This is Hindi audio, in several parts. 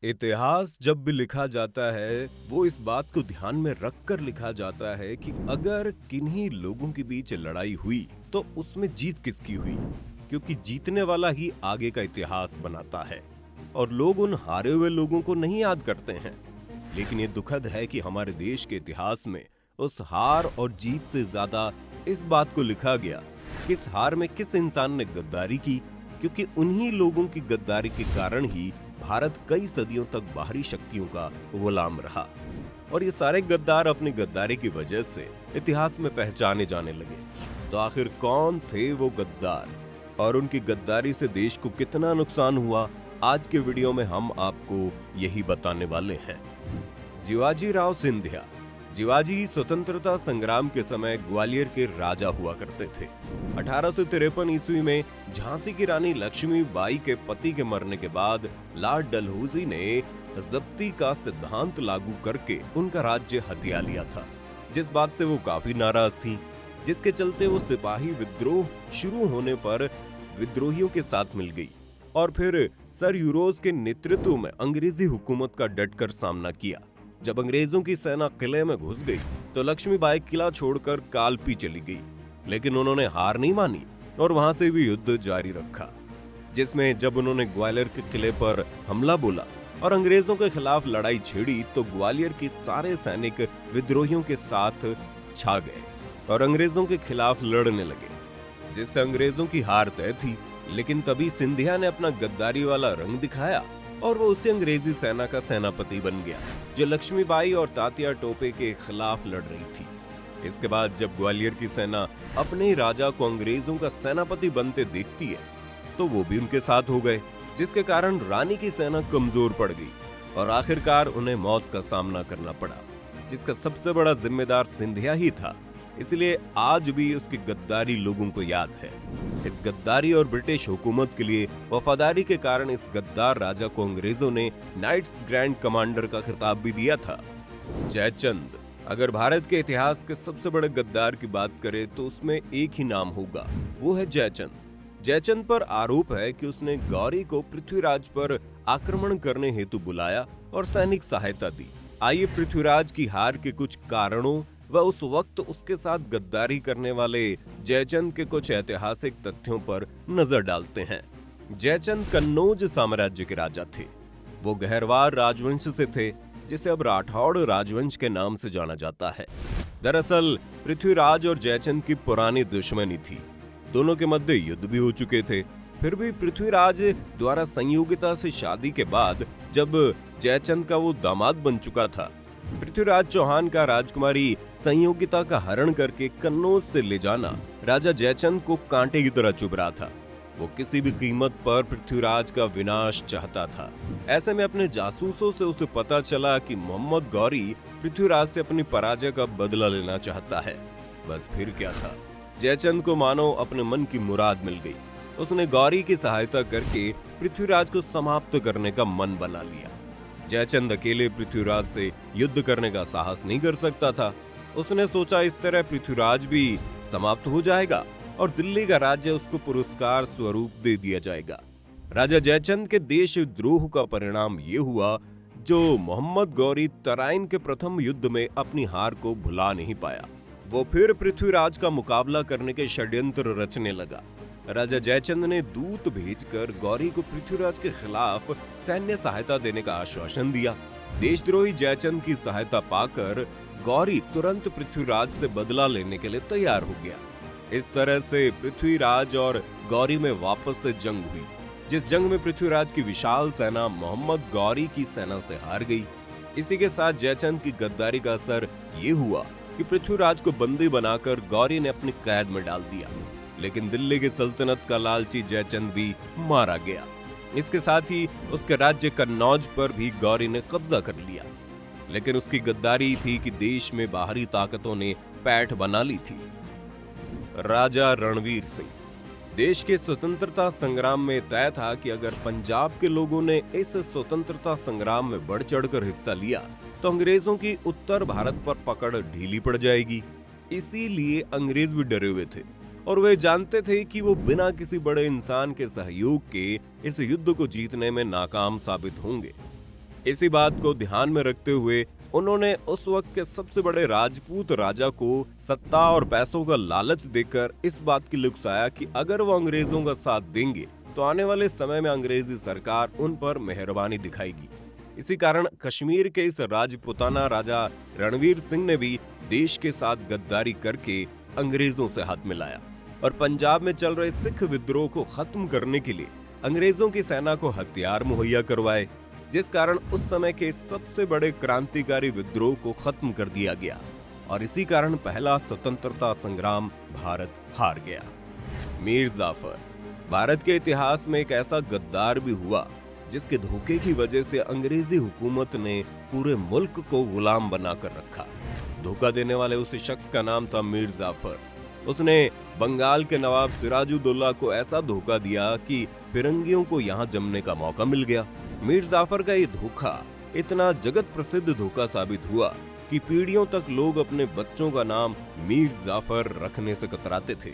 इतिहास जब भी लिखा जाता है वो इस बात को ध्यान में रख कर लिखा जाता है कि अगर किन्हीं लोगों के बीच लड़ाई हुई तो उसमें जीत किसकी हुई, क्योंकि जीतने वाला ही आगे का इतिहास बनाता है और लोग उन हारे हुए लोगों को नहीं याद करते हैं। लेकिन ये दुखद है कि हमारे देश के इतिहास में उस हार और जीत से ज्यादा इस बात को लिखा गया कि इस हार में किस इंसान ने गद्दारी की, क्योंकि उन्हीं लोगों की गद्दारी के कारण ही भारत कई सदियों तक बाहरी शक्तियों का गुलाम रहा और ये सारे गद्दार अपनी गद्दारी की वजह से इतिहास में पहचाने जाने लगे। तो आखिर कौन थे वो गद्दार और उनकी गद्दारी से देश को कितना नुकसान हुआ, आज के वीडियो में हम आपको यही बताने वाले हैं। जिवाजी राव सिंधिया। जिवाजी स्वतंत्रता संग्राम के समय ग्वालियर के राजा हुआ करते थे। 1853 ईस्वी में झांसी की रानी लक्ष्मीबाई के पति के मरने के बाद लॉर्ड डलहौजी ने जब्ती का सिद्धांत लागू करके उनका राज्य हथिया लिया था, जिस बात से वो काफी नाराज थी, जिसके चलते वो सिपाही विद्रोह शुरू होने पर विद्रोहियों के साथ मिल गई और फिर सर यूरोज के नेतृत्व में अंग्रेजी हुकूमत का डटकर सामना किया। जब अंग्रेजों की सेना किले में घुस गई तो लक्ष्मीबाई किला छोड़कर कालपी चली गई, लेकिन उन्होंने हार नहीं मानी और वहां से भी युद्ध जारी रखा, जिसमें जब उन्होंने ग्वालियर के किले पर हमला बोला और अंग्रेजों के खिलाफ लड़ाई छेड़ी तो ग्वालियर के सारे सैनिक विद्रोहियों के साथ छा गए और अंग्रेजों के खिलाफ लड़ने लगे, जिससे अंग्रेजों की हार तय थी। लेकिन तभी सिंधिया ने अपना गद्दारी वाला रंग दिखाया और वो उसी अंग्रेजी सेना का सेनापति बन गया जो लक्ष्मीबाई और तात्या टोपे के खिलाफ लड़ रही थी। इसके बाद जब ग्वालियर की सेना अपने ही राजा को अंग्रेजों का सेनापति बनते देखती है तो वो भी उनके साथ हो गए, जिसके कारण रानी की सेना कमजोर पड़ गई और आखिरकार उन्हें मौत का सामना करना पड़ा, जिसका सबसे बड़ा जिम्मेदार सिंधिया ही था। इसलिए आज भी उसकी गद्दारी लोगों को याद है। इस गद्दारी और ब्रिटिश हुकूमत के लिए वफादारी के कारण इस गद्दार राजा को अंग्रेजों ने नाइट्स ग्रैंड कमांडर का खिताब भी दिया था। जयचंद। अगर भारत के इतिहास के सबसे बड़े गद्दार की बात करें तो उसमें एक ही नाम होगा, वो है जयचंद। जयचंद पर आरोप है कि उसने गौरी को पृथ्वीराज पर आक्रमण करने हेतु बुलाया और सैनिक सहायता दी। आइए पृथ्वीराज की हार के कुछ कारणों व उस वक्त उसके साथ गद्दारी करने वाले जयचंद के कुछ ऐतिहासिक तथ्यों पर नजर डालते हैं। जयचंद कन्नौज साम्राज्य के राजा थे। वो गहरवार राजवंश से थे, जिसे अब राठौड़ राजवंश के नाम से जाना जाता है। दरअसल पृथ्वीराज और जयचंद की पुरानी दुश्मनी थी, दोनों के मध्य युद्ध भी हो चुके थे। फिर भी पृथ्वीराज द्वारा संयोगिता से शादी के बाद जब जयचंद का वो दामाद बन चुका था, पृथ्वीराज चौहान का राजकुमारी संयोगिता का हरण करके कन्नौज से ले जाना राजा जयचंद को कांटे की तरह चुभ रहा था। वो किसी भी कीमत पर पृथ्वीराज का विनाश चाहता था। ऐसे में अपने जासूसों से उसे पता चला कि मोहम्मद गौरी पृथ्वीराज से अपनी पराजय का बदला लेना चाहता है। बस फिर क्या था, जयचंद को मानो अपने मन की मुराद मिल गई। उसने गौरी की सहायता करके पृथ्वीराज को समाप्त करने का मन बना लिया। जयचंद अकेले पृथ्वीराज से युद्ध करने का साहस नहीं कर सकता था। उसने सोचा इस तरह पृथ्वीराज भी समाप्त हो जाएगा और दिल्ली का राज्य उसको पुरस्कार स्वरूप दे दिया जाएगा। राजा जयचंद के देशद्रोह का परिणाम ये हुआ जो मोहम्मद गौरी तराइन के प्रथम युद्ध में अपनी हार को भुला नहीं पाया। वो फिर पृथ्वीराज का मुकाबला करने के षड्यंत्र रचने लगा। राजा जयचंद ने दूत भेजकर गौरी को पृथ्वीराज के खिलाफ सैन्य सहायता देने का आश्वासन दिया। देशद्रोही जयचंद की सहायता पाकर गौरी तुरंत पृथ्वीराज से बदला लेने के लिए तैयार हो गया। इस तरह से पृथ्वीराज और गौरी में वापस से जंग हुई, जिस जंग में पृथ्वीराज की विशाल सेना मोहम्मद गौरी की सेना से हार गई। इसी के साथ जयचंद की गद्दारी का असर ये हुआ कि पृथ्वीराज को बंदी बनाकर गौरी ने अपनी कैद में डाल दिया। लेकिन दिल्ली की सल्तनत का लालची जयचंद भी मारा गया। इसके साथ ही उसके राज्य कन्नौज पर भी गौरी ने कब्जा कर लिया। लेकिन उसकी गद्दारी थी कि देश में बाहरी ताकतों ने पैठ बना ली थी। राजा रणवीर सिंह। देश के स्वतंत्रता संग्राम में तय था कि अगर पंजाब के लोगों ने इस स्वतंत्रता संग्राम में बढ़ चढ़कर हिस्सा लिया तो अंग्रेजों की उत्तर भारत पर पकड़ ढीली पड़ जाएगी। इसीलिए अंग्रेज भी डरे हुए थे और वे जानते थे कि वो बिना किसी बड़े इंसान के सहयोग के इस युद्ध को जीतने में नाकाम साबित होंगे। इसी बात को ध्यान में रखते हुए उन्होंने उस वक्त के सबसे बड़े राजपूत राजा को सत्ता और पैसों का लालच देकर इस बात की लुक्साया कि अगर वो अंग्रेजों का साथ देंगे तो आने वाले समय में अंग्रेजी सरकार उन पर मेहरबानी दिखाएगी। इसी कारण कश्मीर के इस राजपुताना राजा रणवीर सिंह ने भी देश के साथ गद्दारी करके अंग्रेजों से हाथ मिलाया और पंजाब में चल रहे सिख विद्रोह को खत्म करने के लिए अंग्रेजों की सेना को हथियार मुहैया करवाए, जिस कारण उस समय के सबसे बड़े क्रांतिकारी विद्रोह को खत्म कर दिया गया और इसी कारण पहला स्वतंत्रता संग्राम भारत हार गया। मीर जाफर भारत के इतिहास में एक ऐसा गद्दार भी हुआ जिसके धोखे की वजह से अंग्रेजी हुकूमत ने पूरे मुल्क को गुलाम बनाकर रखा। धोखा देने वाले उस शख्स का नाम था मीर जाफर। उसने बंगाल के नवाब सिराजुद्दौला को ऐसा धोखा दिया कि फिरंगियों को यहाँ जमने का मौका मिल गया। मीर जाफर का ये धोखा इतना जगत प्रसिद्ध धोखा साबित हुआ कि पीढ़ियों तक लोग अपने बच्चों का नाम मीर जाफर रखने से कतराते थे।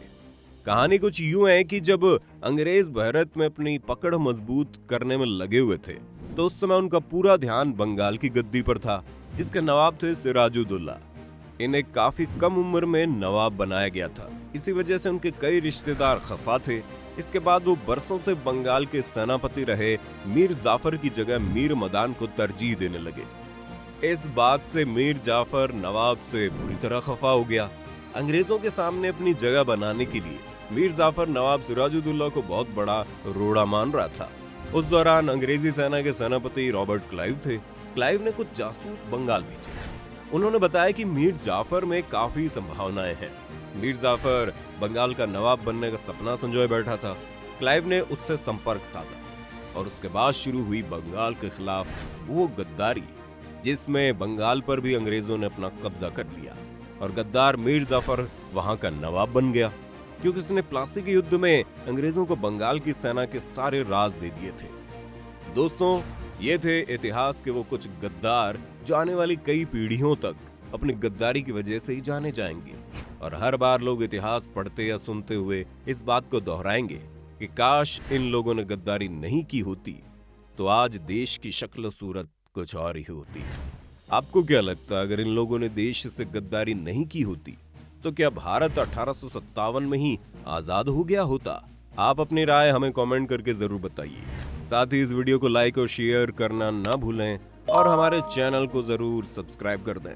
कहानी कुछ यूं है कि जब अंग्रेज भारत में अपनी पकड़ मजबूत करने में लगे हुए थे तो उस समय उनका पूरा ध्यान बंगाल की गद्दी पर था, जिसके नवाब थे सिराजुद्दौला। इन्हें काफी कम उम्र में नवाब बनाया गया था, इसी वजह से उनके कई रिश्तेदार खफा थे। इसके बाद वो बरसों से बंगाल के सेनापति रहे मीर जाफर की जगह मीर मदान को तरजीह देने लगे। इस बात से मीर जाफर नवाब से बुरी तरह खफा हो गया। अंग्रेजों के सामने अपनी जगह बनाने के लिए मीर जाफर नवाब सिराजुद्दौला को बहुत बड़ा रोड़ा मान रहा था। उस दौरान अंग्रेजी सेना के सेनापति रॉबर्ट क्लाइव थे। क्लाइव ने कुछ जासूस बंगाल भेजे। उन्होंने बताया कि मीर जाफर में काफी संभावनाएं हैं। मीर जाफर बंगाल का नवाब बनने का सपना संजोए बैठा था। क्लाइव ने उससे संपर्क साधा और उसके बाद शुरू हुई बंगाल के खिलाफ वो गद्दारी जिसमें बंगाल पर भी अंग्रेजों ने अपना कब्जा कर लिया और गद्दार मीर जाफर वहां का नवाब बन गया, क्योंकि उसने प्लासी के युद्ध में अंग्रेजों को बंगाल की सेना के सारे राज दे दिए थे। दोस्तों, ये थे इतिहास के वो कुछ गद्दार जो आने वाली कई पीढ़ियों तक अपनी गद्दारी की वजह से ही जाने जाएंगे और हर बार लोग इतिहास पढ़ते या सुनते हुए इस बात को दोहराएंगे कि काश इन लोगों ने गद्दारी नहीं की होती तो आज देश की शक्ल सूरत कुछ और ही होती। आपको क्या लगता है, अगर इन लोगों ने देश से गद्दारी नहीं की होती तो क्या भारत 1857 में ही आजाद हो गया होता? आप अपनी राय हमें कमेंट करके जरूर बताइए। साथ ही इस वीडियो को लाइक और शेयर करना ना भूलें और हमारे चैनल को जरूर सब्सक्राइब कर दें।